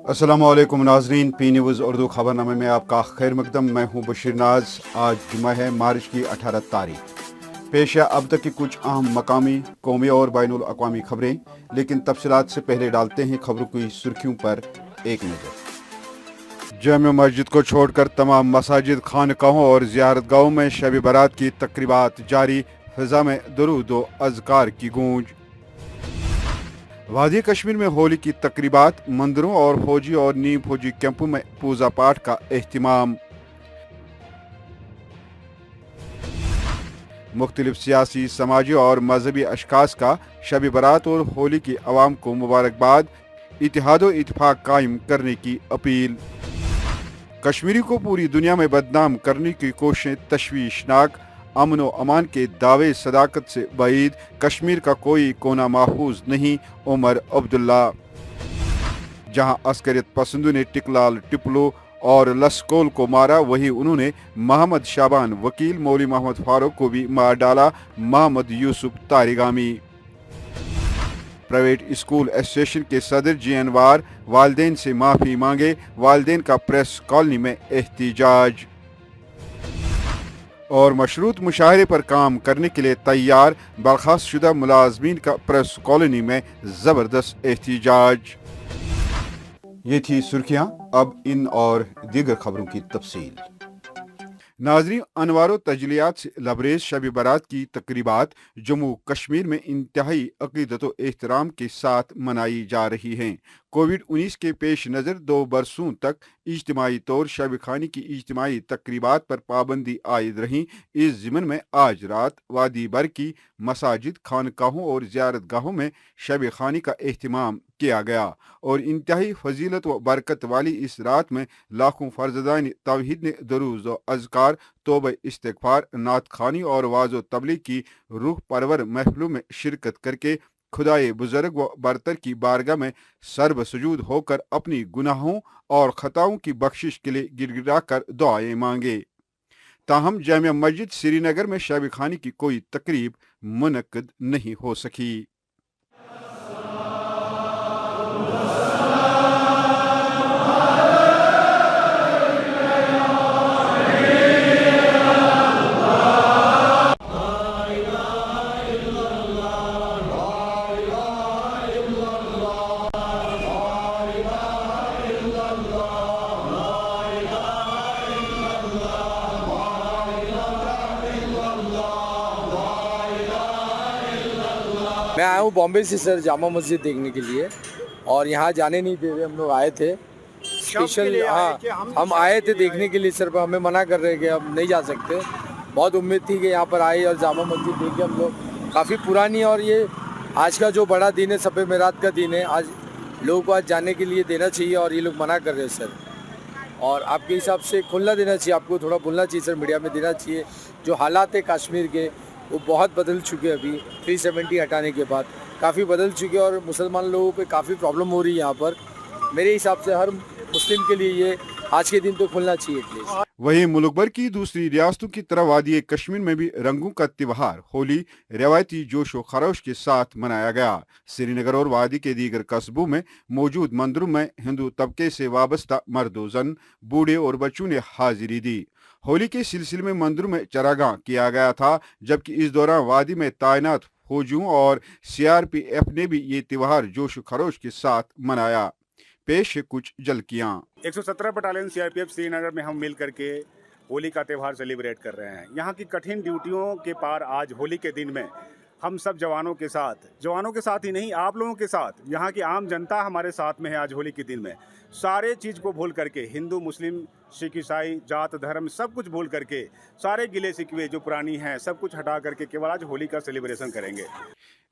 अस्सलाम वालेकुम नाजरीन, पी न्यूज़ उर्दू खबरनामे में आपका खैर मकदम। मैं हूँ बशीर नाज। आज जुम्मा है, मार्च की 18 तारीख। पेश है अब तक की कुछ अहम मकामी, कौमी और बैनुल अक़वामी खबरें, लेकिन तफसीलात से पहले डालते हैं खबरों की सुर्खियों पर एक नज़र। जामिया मस्जिद को छोड़कर तमाम मसाजिद, खानकाहों और ज़ियारतगाहों में शब बारात की तकरीबात जारी। फ़िज़ा में दुरूद व अज़कार की गूंज। वादी कश्मीर में होली की तकरीबात, मंदिरों और फौजी और नीम फौजी कैंपों में पूजा पाठ का एहतिमाम। मुख्तलिफ सियासी, समाजी और मजहबी अशखास का शब बारात और होली की अवाम को मुबारकबाद। इत्तेहाद व इत्तेफाक कायम करने की अपील। कश्मीरी को पूरी दुनिया में बदनाम करने की कोशिशें तशवीशनाक। अमन व अमान के दावे सदाकत से बाइद। कश्मीर का कोई कोना महफूज नहीं। उमर अब्दुल्ला। जहां अस्करियत पसंदों ने टिकलाल टिपलो और लस्कोल को मारा, वहीं उन्होंने मोहम्मद शाबान वकील, मौली मोहम्मद फारूक को भी मार डाला। Mohammad Yusuf Tarigami. Private school association के सदर जी अनवार वालदेन से माफ़ी मांगे। वालदेन का प्रेस कॉलोनी में एहतिजाज। और मशरूत मुशाहरे पर काम करने के लिए तैयार बर्खास्त शुदा मुलाजमीन का प्रेस कॉलोनी में ज़बरदस्त एहतिजाज। ये थी सुर्खियां, अब इन और दीगर खबरों की तफसील। नाजरीन, अनवार तजलियात से लबरेज शब बारात की तकरीबात जम्मू कश्मीर में इंतहाई अकीदत व एहतराम के साथ मनाई जा रही हैं। कोविड-19 के पेश नज़र 2 बरसों तक इज्तिमाई तौर शब खानी की इज्तिमाई तकरीबात पर पाबंदी आयद रही। इस ज़िमन में आज रात वादी भर की मसाजिद, खानकाहों और ज़ियारतगाहों में शब खानी का एहतमाम किया गया और इंतहाई फजीलत व बरकत वाली इस रात में लाखों फर्जदान तौहीद ने दरूज व अज़कार, तौबा इस्तिग़फ़ार, नात खानी और वाज़ो तबलीग की रूह परवर महफिलों में शिरकत करके खुदाए बुजुर्ग व बरतर की बारगाह में सर्ब सजूद होकर अपनी गुनाहों और खताओं की बख्शिश के लिए गिड़गिड़ा कर दुआएं मांगे। ताहम जामिया मस्जिद श्रीनगर में शब खानी की कोई तकरीब मुनक्कद नहीं हो सकी। मैं आया हूँ बॉम्बे से सर, जामा मस्जिद देखने के लिए, और यहाँ जाने नहीं दे रहे। हम लोग आए थे स्पेशल, हाँ हम आए थे देखने के लिए सर, पर हमें मना कर रहे कि अब नहीं जा सकते। बहुत उम्मीद थी कि यहाँ पर आए और जामा मस्जिद देखे हम लोग। काफ़ी पुरानी, और ये आज का जो बड़ा दिन है, शब बारात का दिन है, आज लोगों को आज जाने के लिए देना चाहिए और ये लोग मना कर रहे हैं सर। और आपके हिसाब से खुलना देना चाहिए, आपको थोड़ा बोलना चाहिए सर, मीडिया में देना चाहिए। जो हालात है कश्मीर के, वो बहुत बदल चुके हैं। अभी 370 हटाने के बाद काफ़ी बदल चुके हैं और मुसलमान लोगों पे काफ़ी प्रॉब्लम हो रही है यहाँ पर। मेरे हिसाब से हर मुस्लिम के लिए ये आज के दिन तो खुलना चाहिए प्लीज़। वहीं मुल्क भर की दूसरी रियासतों की तरह वादी कश्मीर में भी रंगों का त्योहार होली रवायती जोश व खरोश के साथ मनाया गया। श्रीनगर और वादी के दीगर कस्बों में मौजूद मंदिरों में हिंदू तबके से वाबस्ता मर्द व जन, बूढ़े और बच्चों ने हाजिरी दी। होली के सिलसिले में मंदिरों में चरागाह किया गया था, जबकि इस दौरान वादी में तैनात फौजियों और CRPF ने भी ये त्योहार जोश व खरोश के साथ मनाया। पेश है कुछ झलकियां। 117 बटालियन CRPF श्रीनगर में हम मिल करके होली का त्यौहार सेलिब्रेट कर रहे हैं। यहाँ की कठिन ड्यूटियों के पार आज होली के दिन में हम सब जवानों के साथ ही नहीं, आप लोगों के साथ, यहाँ की आम जनता हमारे साथ में है। आज होली के दिन में सारे चीज़ को भूल करके, हिंदू मुस्लिम सिख ईसाई जात धर्म सब कुछ भूल करके, सारे गिले शिकवे जो पुरानी हैं सब कुछ हटा करके केवल आज होली का सेलिब्रेशन करेंगे।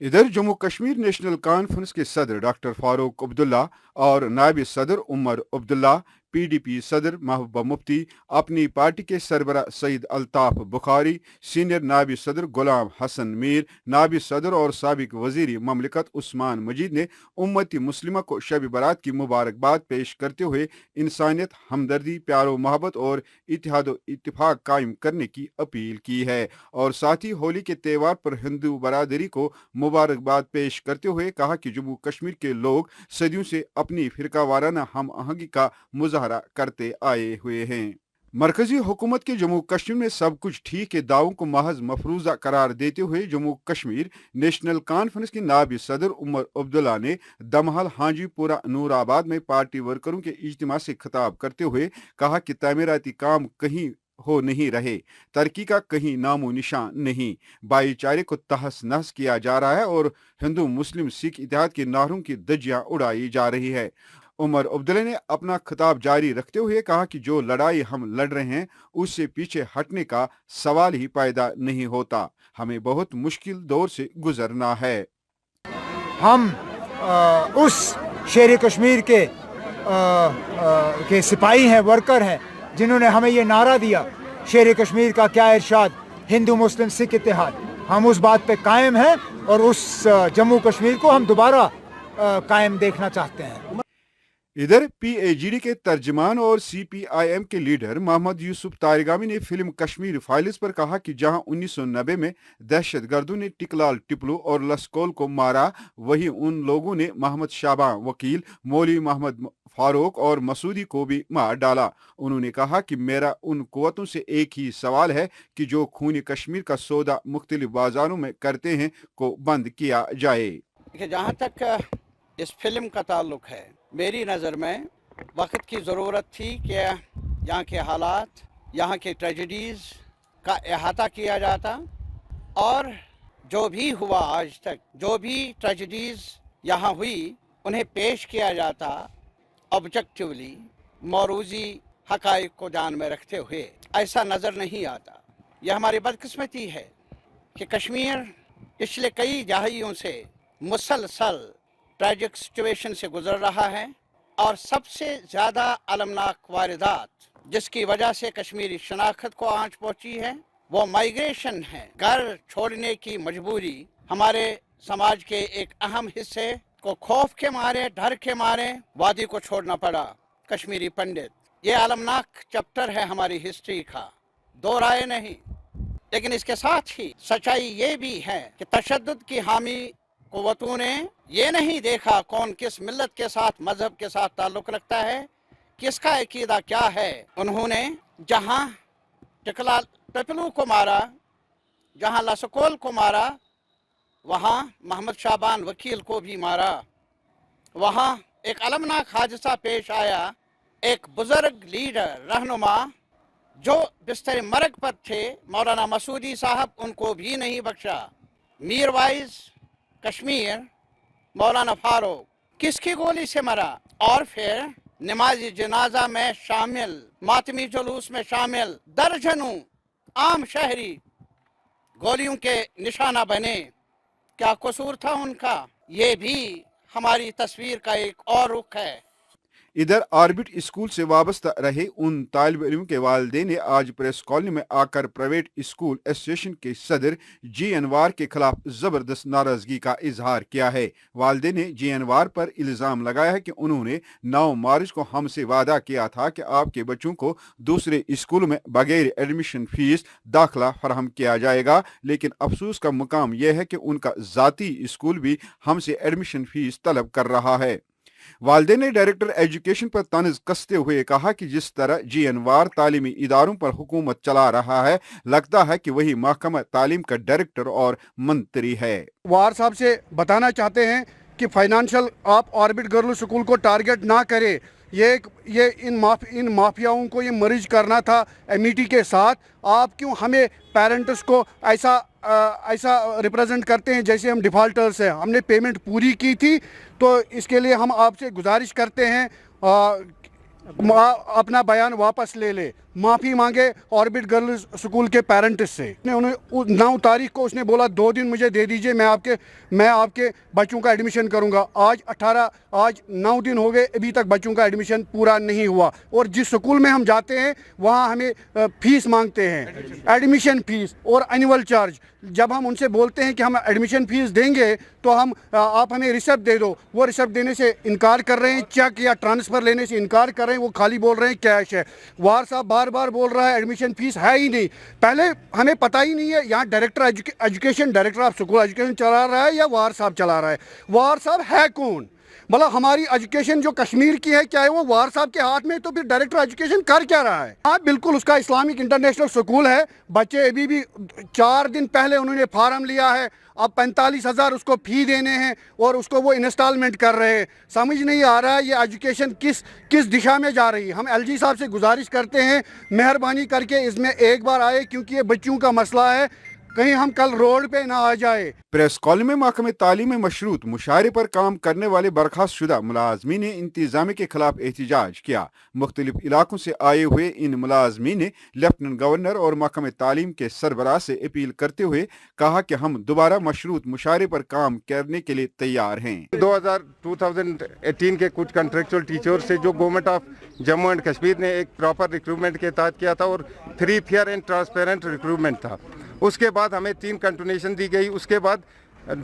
इधर जम्मू कश्मीर नेशनल कॉन्फ्रेंस के सदर डॉक्टर फारूक अब्दुल्ला और नायब सदर उमर अब्दुल्ला PDP सदर महबूबा मुफ्ती, अपनी पार्टी के सरबरा सईद अल्ताफ बुखारी, सीनियर नायब सदर गुलाम हसन मीर, नायब सदर और साबिक वजीर ममलिकत उस्मान मजीद ने उम्मती मुस्लिमा को शब बारात की मुबारकबाद पेश करते हुए इंसानियत, हमदर्दी, प्यार व मोहब्बत और इत्तेहाद व इत्तेफाक कायम करने की अपील की है और साथ ही होली के त्यौहार पर हिंदू बरादरी को मुबारकबाद पेश करते हुए कहा कि जम्मू कश्मीर के लोग सदियों से अपनी फिरकावाराना हम आहंगी का मुजाहरा करते आए हुए हैं। मरकजी हुकूमत के जम्मू कश्मीर में सब कुछ ठीक के दावों को महज मफरूजा करार देते हुए जम्मू कश्मीर नेशनल कॉन्फ्रेंस के नायब सदर उमर अब्दुल्ला ने दमहल हाजीपुरा नूराबाद में पार्टी वर्करों के इज्तिमा से खिताब करते हुए कहा कि तामीराती काम कहीं हो नहीं रहे, तरक्की का कहीं नामो निशान नहीं, भाईचारे को तहस नहस किया जा रहा है और हिंदू मुस्लिम सिख इत्तेहाद के नारों की धज्जियां उड़ाई जा रही है। उमर अब्दुल्ला ने अपना खिताब जारी रखते हुए कहा कि जो लड़ाई हम लड़ रहे हैं उससे पीछे हटने का सवाल ही पैदा नहीं होता, हमें बहुत मुश्किल दौर से गुजरना है। हम उस शेर कश्मीर के सिपाही हैं, वर्कर हैं, जिन्होंने हमें ये नारा दिया, शेर कश्मीर का क्या इरशाद, हिंदू मुस्लिम सिख इत्तेहाद। हम उस बात पे कायम हैं और उस जम्मू कश्मीर को हम दोबारा कायम देखना चाहते हैं। इधर PAGD के तर्जमान और CPIM के लीडर मोहम्मद यूसुफ तारिगामी ने फिल्म कश्मीर फाइल्स पर कहा कि जहां 1990 में दहशतगर्दों ने टिकलाल टिपलू और लस्कोल को मारा, वहीं उन लोगों ने मोहम्मद शाबान वकील, मौलवी मोहम्मद फारूक और मसूदी को भी मार डाला। उन्होंने कहा कि मेरा उन कुव्वतों से एक ही सवाल है कि जो खूनी कश्मीर का सौदा मुख्तलिफ बाजारों में करते हैं को बंद किया जाए। जहाँ तक इस फिल्म का ताल्लुक है, मेरी नज़र में वक्त की ज़रूरत थी कि यहाँ के हालात, यहाँ के ट्रेजेडीज़ का अहाता किया जाता और जो भी हुआ आज तक, जो भी ट्रेजेडीज़ यहाँ हुई, उन्हें पेश किया जाता ऑब्जेक्टिवली, मौरूज़ी हक़ाइक़ को ध्यान में रखते हुए। ऐसा नज़र नहीं आता। यह हमारी बदकिस्मती है कि कश्मीर पिछले कई दहाइयों से मुसलसल ट्रैजिक सिचुएशन से गुजर रहा है और सबसे ज़्यादा अलमनाक वारदात जिसकी वजह से कश्मीरी शनाख्त को आंच पहुंची है वो माइग्रेशन है। घर छोड़ने की मजबूरी हमारे समाज के एक अहम हिस्से को खौफ के मारे, डर के मारे वादी को छोड़ना पड़ा। कश्मीरी पंडित, ये अलमनाक चैप्टर है हमारी हिस्ट्री का, दो राय नहीं। लेकिन इसके साथ ही सच्चाई ये भी है कि तशद्दुद की हामी कुव्वतों ने ये नहीं देखा कौन किस मिल्लत के साथ, मजहब के साथ ताल्लुक़ रखता है, किसका अकीदा क्या है। उन्होंने जहाँ टिकलू को मारा, जहाँ लसकोल को मारा, वहाँ मोहम्मद शाबान वकील को भी मारा। वहाँ एक अलमनाक हादसा पेश आया, एक बुजुर्ग लीडर, रहनुमा जो बिस्तर मरग पर थे, मौलाना मसूदी साहब, उनको भी नहीं बख्शा। मीरवाइज कश्मीर मौलाना फारूक किसकी गोली से मरा, और फिर नमाजी जनाजा में शामिल, मातमी जुलूस में शामिल दर्जनों आम शहरी गोलियों के निशाना बने। क्या कसूर था उनका? ये भी हमारी तस्वीर का एक और रुख है। इधर ऑर्बिट स्कूल से वाबस्ता रहे उन तालिब इल्म के वालिदैन ने आज प्रेस कॉलोनी में आकर प्राइवेट स्कूल एसोसिएशन के सदर जी अनवार के खिलाफ जबरदस्त नाराजगी का इजहार किया है। वालिदैन ने जी अनवार पर इल्जाम लगाया है कि उन्होंने 9 मार्च को हमसे वादा किया था कि आपके बच्चों को दूसरे स्कूलों में बगैर एडमिशन फीस दाखिला फराहम किया जाएगा, लेकिन अफसोस का मुकाम यह है कि उनका जाती स्कूल भी हमसे एडमिशन फीस तलब कर रहा है। वालिदैन ने डायरेक्टर एजुकेशन पर तंज कसते हुए कहा कि जिस तरह जी अनवार तालीमी इदारों पर हुकूमत चला रहा है, लगता है कि वही महकमा तालीम का डायरेक्टर और मंत्री है। वार साहब से बताना चाहते हैं कि फाइनेंशियल आप ऑर्बिट गर्ल्स स्कूल को टारगेट ना करें। ये इन माफियाओं को ये मर्ज करना था एमिटी के साथ। आप क्यों हमें पेरेंट्स को ऐसा रिप्रेजेंट करते हैं जैसे हम डिफ़ॉल्टर्स हैं? हमने पेमेंट पूरी की थी, तो इसके लिए हम आपसे गुजारिश करते हैं अपना बयान वापस ले ले। माफ़ी मांगे ऑर्बिट गर्ल्स स्कूल के पेरेंट्स से। उन्हें 9 तारीख को उसने बोला 2 दिन मुझे दे दीजिए, मैं आपके बच्चों का एडमिशन करूंगा। आज 9 दिन हो गए, अभी तक बच्चों का एडमिशन पूरा नहीं हुआ। और जिस स्कूल में हम जाते हैं वहाँ हमें फीस मांगते हैं, एडमिशन फीस और एनुअल चार्ज। जब हम उनसे बोलते हैं कि हम एडमिशन फीस देंगे तो आप हमें रिसिप्ट दे दो, वो रिसिप्ट देने से इनकार कर रहे हैं, चेक या ट्रांसफ़र लेने से इनकार कर रहे हैं, वो खाली बोल रहे हैं कैश है। वार साहब बार बार बोल रहा है एडमिशन फीस है ही नहीं। पहले हमें पता ही नहीं है यहाँ director education, director of school education चला रहा है या वार साहब चला रहा है। वार साहब है कौन? मतलब हमारी एजुकेशन जो कश्मीर की है, क्या है वो वार साहब के हाथ में? तो फिर डायरेक्टर एजुकेशन कर क्या रहा है? हाँ बिल्कुल, उसका इस्लामिक इंटरनेशनल स्कूल है। बच्चे अभी भी 4 दिन पहले उन्होंने फार्म लिया है, अब 45,000 उसको फ़ी देने हैं और उसको वो इंस्टॉलमेंट कर रहे हैं। समझ नहीं आ रहा है ये एजुकेशन किस दिशा में जा रही है। हम एलजी साहब से गुजारिश करते हैं मेहरबानी करके इसमें एक बार आए, क्योंकि ये बच्चों का मसला है, कहीं हम कल रोड पे ना आ जाए। प्रेस कॉलोनी में महकमे तालीम में मशरूत मुशायरे पर काम करने वाले बर्खास्त शुदा मुलाजमीन ने इंतजाम के खिलाफ एहतजाज किया। मुख्तलिफ इलाकों से आए हुए इन मुलाजमीन ने लेफ्टिनेंट गवर्नर और महकमे तालीम के सरबराह से अपील करते हुए कहा कि हम दोबारा मशरूत मुशायरे पर काम करने के लिए तैयार हैं। 2018 के कुछ कंट्रेक्चुअल टीचर से जो government of Jammu and Kashmir ने एक प्रॉपर रिक्रूटमेंट के तहत किया था और free, fair and transparent recruitment था। उसके बाद हमें 3 कंटिन्यूएशन दी गई। उसके बाद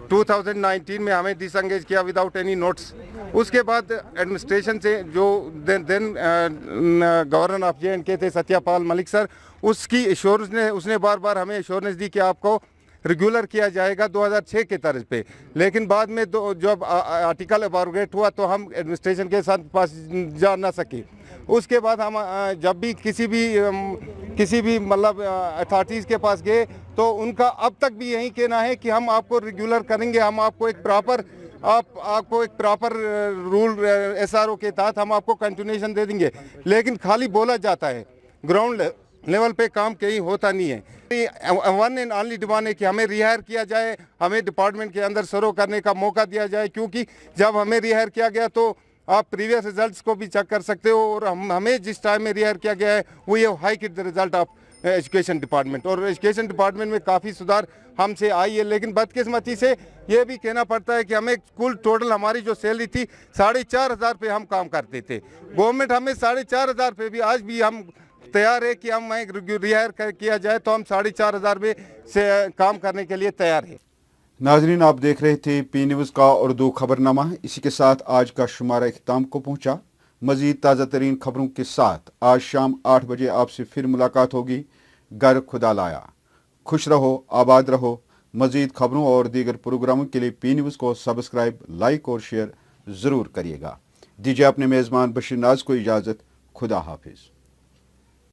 2019 में हमें डिसंगेज किया विदाउट एनी नोट्स। उसके बाद एडमिनिस्ट्रेशन से जो देन गवर्नर ऑफ J&K थे सत्यापाल मलिक सर, उसकी एश्योरेंस ने उसने बार बार हमें एश्योरेंस दी कि आपको रेगुलर किया जाएगा 2006 के तर्ज पे। लेकिन बाद में जब आर्टिकल एबॉर्गेट हुआ तो हम एडमिनिस्ट्रेशन के साथ पास जा ना सके। उसके बाद हम जब भी किसी भी मतलब अथॉरिटीज़ के पास गए तो उनका अब तक भी यही कहना है कि हम आपको रेगुलर करेंगे, हम आपको एक प्रॉपर रूल SRO के तहत हम आपको कंटिन्यूएशन दे देंगे। लेकिन खाली बोला जाता है, ग्राउंड लेवल पे काम कहीं होता नहीं है। वन एंड ओनली डिमांड है कि हमें रिहायर किया जाए, हमें डिपार्टमेंट के अंदर सर्व करने का मौका दिया जाए, क्योंकि जब हमें रिहायर किया गया तो आप प्रीवियस रिजल्ट्स को भी चेक कर सकते हो और हमें जिस टाइम में रिहायर किया गया है वो ये high kit the result of education department. और एजुकेशन डिपार्टमेंट में काफ़ी सुधार हमसे आई है। लेकिन बदकिस्मती से ये भी कहना पड़ता है कि हमें कुल टोटल हमारी जो सैलरी थी 4,500 पे हम काम करते थे। गवर्नमेंट हमें 4,500 पे भी आज भी हम तैयार है कि हम रिहायर किया जाए तो हम 4,500 पे से काम करने के लिए तैयार है। नाजरीन, आप देख रहे थे पी न्यूज़ का उर्दू खबरनामा। इसी के साथ आज का शुमारा इख्तिताम को पहुंचा। मजीद ताज़ा तरीन खबरों के साथ आज शाम 8 बजे आपसे फिर मुलाकात होगी। घर खुदा लाया। खुश रहो, आबाद रहो। मजीद खबरों और दीगर प्रोग्रामों के लिए पी न्यूज़ को सब्सक्राइब, लाइक और शेयर ज़रूर करिएगा। दीजिए अपने मेज़बान बशीर नाज को इजाज़त। खुदा हाफिज़।